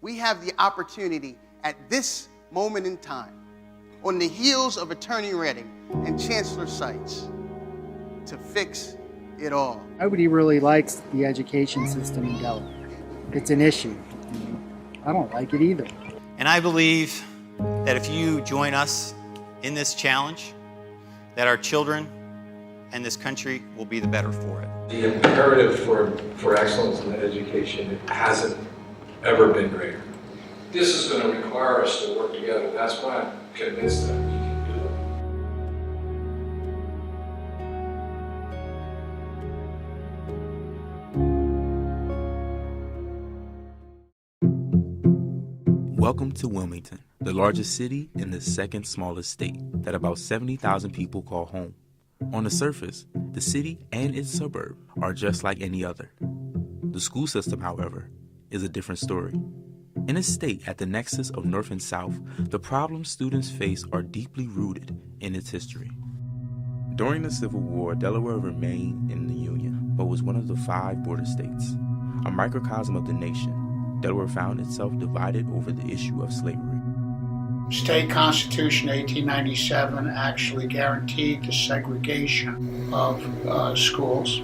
we have the opportunity at this moment in time, on the heels of Attorney Redding and Chancellor Seitz, to fix it all. Nobody really likes the education system in Delaware. It's an issue. I don't like it either. And I believe that if you join us in this challenge, that our children and this country will be the better for it. The imperative for excellence in education hasn't ever been greater. This is going to require us to work together. That's why I'm convinced that we can do it. Welcome to Wilmington, the largest city in the second smallest state that about 70,000 people call home. On the surface, the city and its suburb are just like any other. The school system, however, is a different story. In a state at the nexus of North and South, the problems students face are deeply rooted in its history. During the Civil War, Delaware remained in the Union, but was one of the 5 border states. A microcosm of the nation, Delaware found itself divided over the issue of slavery. State Constitution 1897 actually guaranteed the segregation of schools.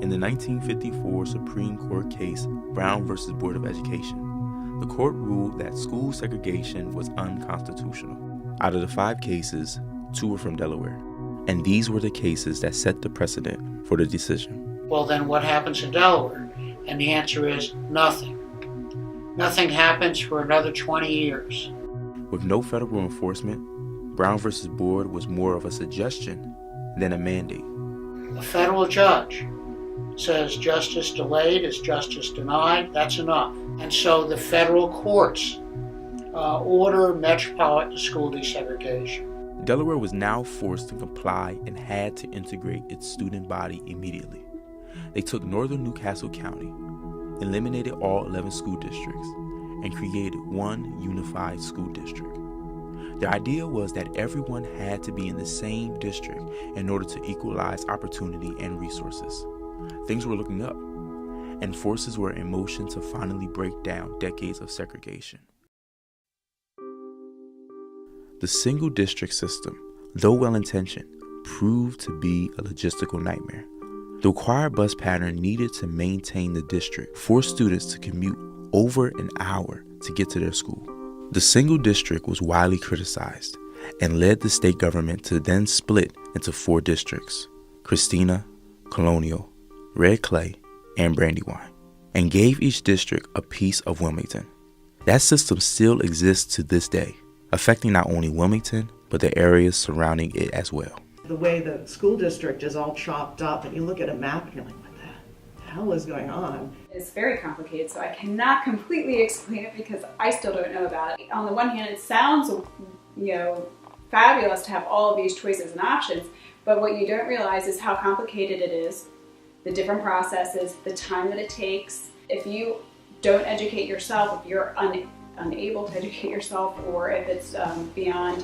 In the 1954 Supreme Court case, Brown v. Board of Education, the court ruled that school segregation was unconstitutional. Out of the 5 cases, 2 were from Delaware, and these were the cases that set the precedent for the decision. Well, then what happens in Delaware? And the answer is nothing. Nothing happens for another 20 years. With no federal enforcement, Brown v. Board was more of a suggestion than a mandate. A federal judge says justice delayed is justice denied, that's enough. And so the federal courts order metropolitan school desegregation. Delaware was now forced to comply and had to integrate its student body immediately. They took northern New Castle County, eliminated all 11 school districts, and created one unified school district. The idea was that everyone had to be in the same district in order to equalize opportunity and resources. Things were looking up, and forces were in motion to finally break down decades of segregation. The single district system, though well-intentioned, proved to be a logistical nightmare. The required bus pattern needed to maintain the district forced students to commute over an hour to get to their school. The single district was widely criticized and led the state government to then split into 4 districts: Christina, Colonial, Red Clay, and Brandywine, and gave each district a piece of Wilmington. That system still exists to this day, affecting not only Wilmington, but the areas surrounding it as well. The way the school district is all chopped up, and you look at a map and you're like, what the hell is going on? It's very complicated, so I cannot completely explain it because I still don't know about it. On the one hand, it sounds, fabulous to have all of these choices and options, but what you don't realize is how complicated it is, the different processes, the time that it takes. If you don't educate yourself, if you're unable to educate yourself, or if it's beyond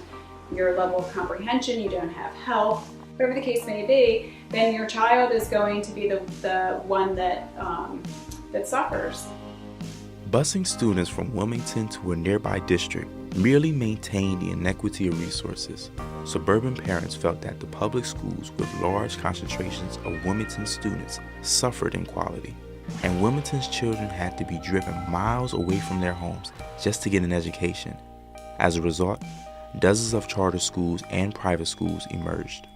your level of comprehension, you don't have help, whatever the case may be, then your child is going to be the one that suffers. Busing students from Wilmington to a nearby district merely maintained the inequity of resources. Suburban parents felt that the public schools with large concentrations of Wilmington students suffered in quality, and Wilmington's children had to be driven miles away from their homes just to get an education. As a result, dozens of charter schools and private schools emerged.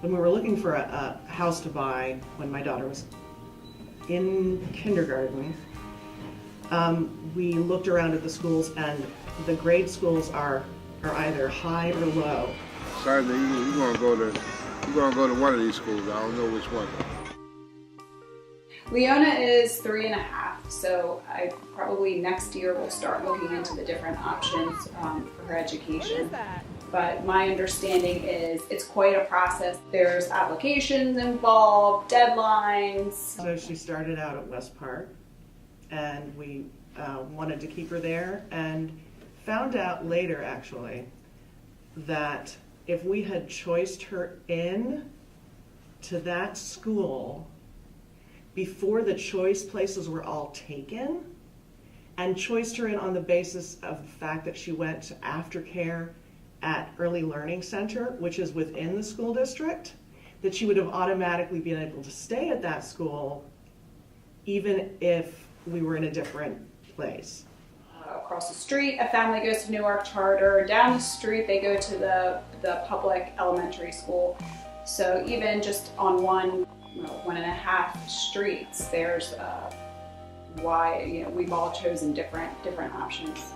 When we were looking for a house to buy when my daughter was in kindergarten, we looked around at the schools, and the grade schools are either high or low. Sorry, you're gonna go to one of these schools. I don't know which one. Leona is 3.5, so I probably next year will start looking into the different options for her education. What is that? But my understanding is it's quite a process. There's applications involved, deadlines. So she started out at West Park, and we wanted to keep her there, and found out later actually that if we had choiced her in to that school, before the choice places were all taken, and choiced her in on the basis of the fact that she went to aftercare at Early Learning Center, which is within the school district, that she would have automatically been able to stay at that school even if we were in a different place. Across the street, a family goes to Newark Charter. Down the street, they go to the public elementary school. So even just on 1.5 streets, there's why we've all chosen different options.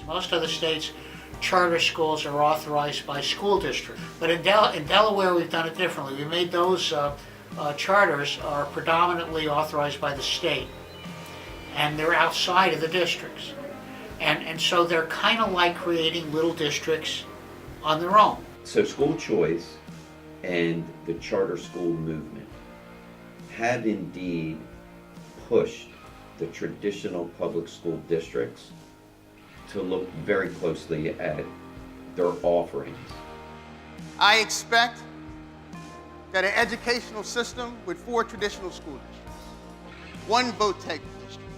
Most of the states, charter schools are authorized by school districts, but in Delaware we've done it differently. We made those charters are predominantly authorized by the state, and they're outside of the districts, and so they're kind of like creating little districts on their own. So school choice and the charter school movement have indeed pushed the traditional public school districts to look very closely at their offerings. I expect that an educational system with 4 traditional school districts, 1 VOTEC district,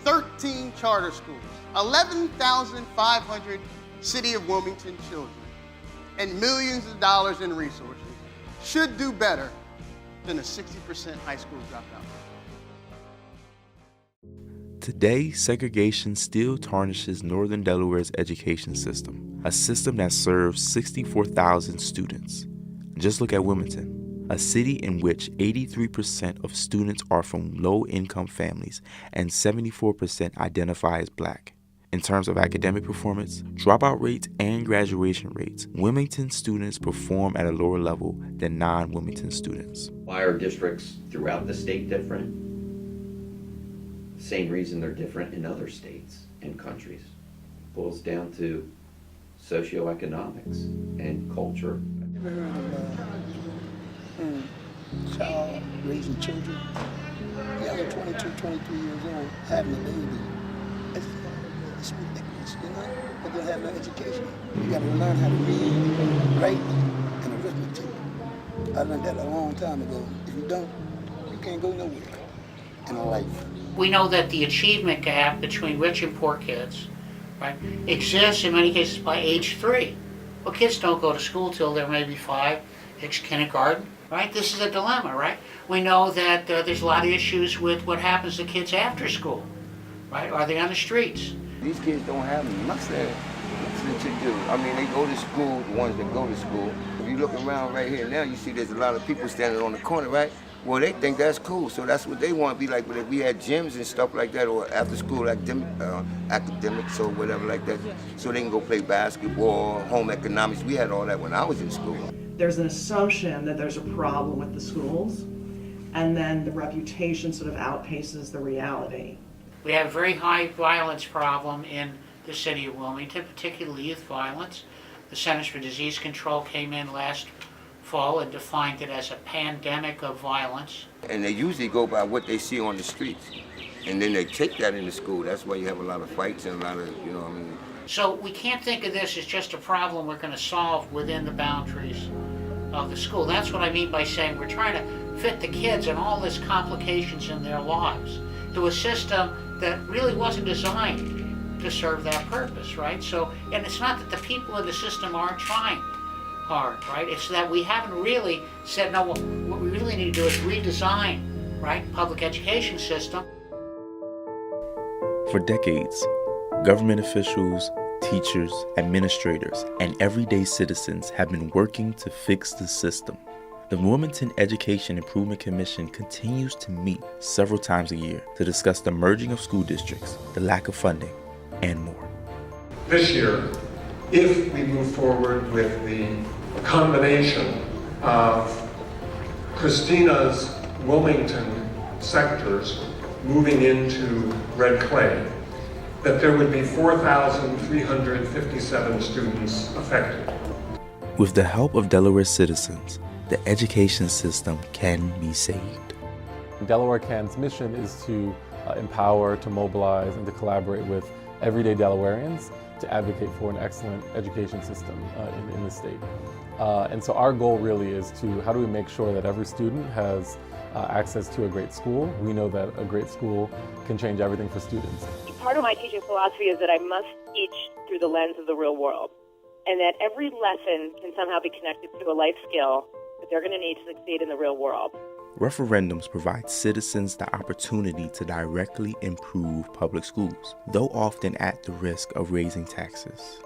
13 charter schools, 11,500 City of Wilmington children, and millions of dollars in resources should do better than a 60% high school dropout. Today, segregation still tarnishes Northern Delaware's education system, a system that serves 64,000 students. Just look at Wilmington, a city in which 83% of students are from low-income families and 74% identify as Black. In terms of academic performance, dropout rates, and graduation rates, Wilmington students perform at a lower level than non-Wilmington students. Why are districts throughout the state different? Same reason they're different in other states and countries. Boils down to socioeconomics and culture. Ever heard of child raising children? Yeah, they're 22, 23 years old, having a baby. It's ridiculous, you know? But they have no education. You gotta learn how to read, write, and arithmetic. I learned that a long time ago. If you don't, you can't go nowhere in life. We know that the achievement gap between rich and poor kids, right, exists in many cases by age 3. Well, kids don't go to school till they're maybe 5, it's kindergarten, right? This is a dilemma, right? We know that there's a lot of issues with what happens to kids after school, right? Are they on the streets? These kids don't have nothing to do. I mean, they go to school, the ones that go to school. If you look around right here now, you see there's a lot of people standing on the corner, right? Well, they think that's cool, so that's what they want to be like. But if we had gyms and stuff like that, or after school academics or whatever like that, so they can go play basketball, home economics. We had all that when I was in school. There's an assumption that there's a problem with the schools, and then the reputation sort of outpaces the reality. We have a very high violence problem in the city of Wilmington, particularly youth violence. The Centers for Disease Control came in last fall and defined it as a pandemic of violence. And they usually go by what they see on the streets. And then they take that into school. That's why you have a lot of fights and a lot of, you know, I mean. So we can't think of this as just a problem we're going to solve within the boundaries of the school. That's what I mean by saying we're trying to fit the kids and all these complications in their lives to a system that really wasn't designed to serve that purpose, right? So, and it's not that the people in the system aren't trying hard, right? It's that we haven't really said, no, what we really need to do is redesign, right, public education system. For decades, government officials, teachers, administrators, and everyday citizens have been working to fix the system. The Wilmington Education Improvement Commission continues to meet several times a year to discuss the merging of school districts, the lack of funding, and more. This year, if we move forward with the combination of Christina's Wilmington sectors moving into Red Clay, that there would be 4,357 students affected. With the help of Delaware citizens, the education system can be saved. Delaware Can's mission is to empower, to mobilize, and to collaborate with everyday Delawareans to advocate for an excellent education system in the state. And so our goal really is to, how do we make sure that every student has access to a great school. We know that a great school can change everything for students. Part of my teaching philosophy is that I must teach through the lens of the real world, and that every lesson can somehow be connected to a life skill that they're going to need to succeed in the real world. Referendums provide citizens the opportunity to directly improve public schools, though often at the risk of raising taxes.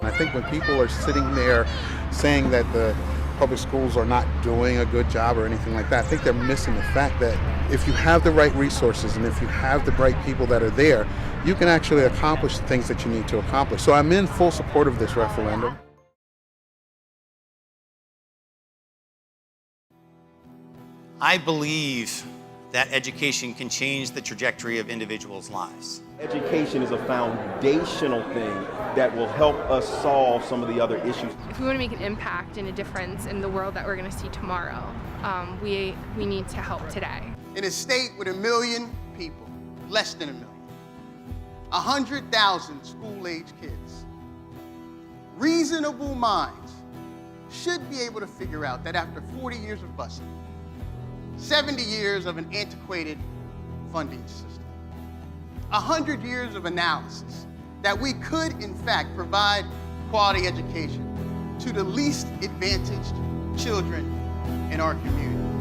I think when people are sitting there saying that the public schools are not doing a good job or anything like that, I think they're missing the fact that if you have the right resources and if you have the right people that are there, you can actually accomplish the things that you need to accomplish. So I'm in full support of this referendum. I believe that education can change the trajectory of individuals' lives. Education is a foundational thing that will help us solve some of the other issues. If we want to make an impact and a difference in the world that we're going to see tomorrow, we need to help today. In a state with 1 million people, less than 1 million, 100,000 school-age kids, reasonable minds should be able to figure out that after 40 years of busing, 70 years of an antiquated funding system, 100 years of analysis, that we could, in fact, provide quality education to the least advantaged children in our community.